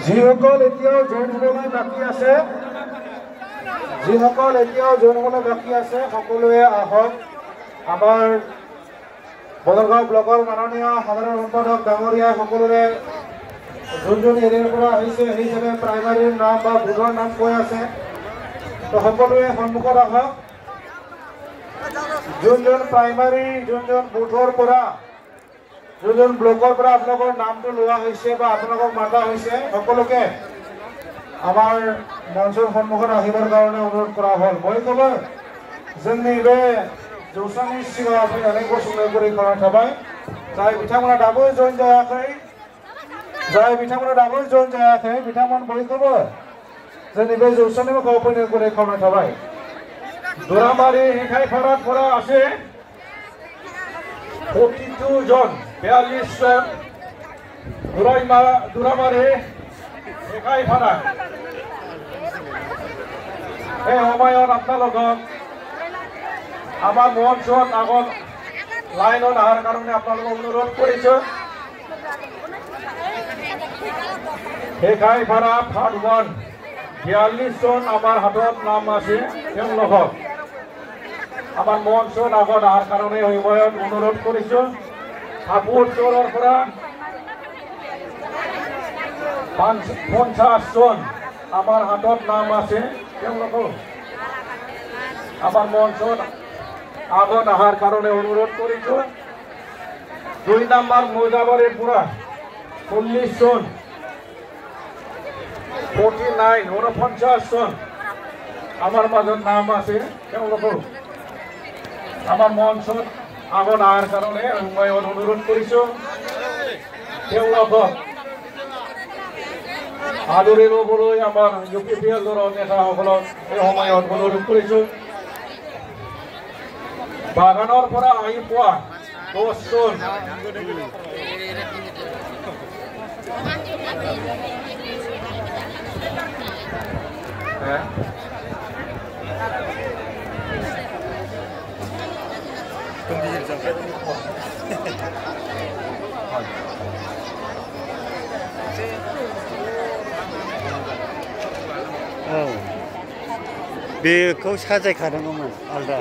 যিসকল এতিয়াও জইন হ'বলৈ বাকী আছে সকলোৱে আহক আমাৰ বদৰগাঁও ব্লকৰ মাননীয় সাধাৰণ সম্পাদক ডাঙৰীয়া সকলোৰে যোন এৰিয়াৰ পৰা আহিছে সেই হিচাপে প্ৰাইমাৰীৰ নাম বা বুথৰ নাম কৈ আছে তো সকলোৱে সন্মুখত আহক যোনজন প্ৰাইমাৰী যোনজন বুথৰ পৰা যোনজন ব্লকৰ পৰা আপোনালোকৰ নামটো লোৱা হৈছে বা আপোনালোকক মাতা হৈছে সকলোকে আমাৰ মঞ্চৰ সন্মুখত আহিবৰ কাৰণে অনুৰোধ কৰা হ'ল মই ক'ব जोंनि बे जौसांनि सिगाङाव फैनानै गसंनाय खालामनाय थाबाय जाय बिथांमोना दाबो जइन जायाखै बिथांमोन बयखौबो जोंनि बे जौसांनि मुखाव फैनाय खालामनाय थाबाय दुरामारि हेखायफाराफोरा আছে 42 জন 42 জন दुरामारि हेखायफारा এই সময়ত আপোনালোকক আমাৰ মঞ্চত আগত লাইনত অহাৰ কাৰণে আপোনালোকক অনুৰোধ কৰিছোঁ হেখাইফাৰা ফাৰ্ট 1 42 জন আমাৰ হাতত নাম আছে তেওঁলোকক আমাৰ মঞ্চত আগত অহাৰ কাৰণে এই সময়ত অনুৰোধ কৰিছোঁ হাপুৰ চৰৰ পৰা 50 জন আমাৰ হাতত নাম আছে তেওঁলোকক আমাৰ মঞ্চত আগত অহাৰ কাৰণে অনুৰোধ কৰিছোঁ 2 নম্বৰ মৌজাবাৰীৰ পৰা 40 জন 49 জন আমাৰ মাজত নাম আছে তেওঁলোকক আমাৰ মঞ্চত আগত অহাৰ কাৰণে মই অনুৰোধ কৰিছোঁ তেওঁলোকক আদৰি ল'বলৈ আমাৰ UPPL নেতাসকলক এই সময়ত অনুৰোধ কৰিছোঁ বাগানৰ পৰা আহি পোৱা 10 জন बेखौ साजायखादोंमोन आलदा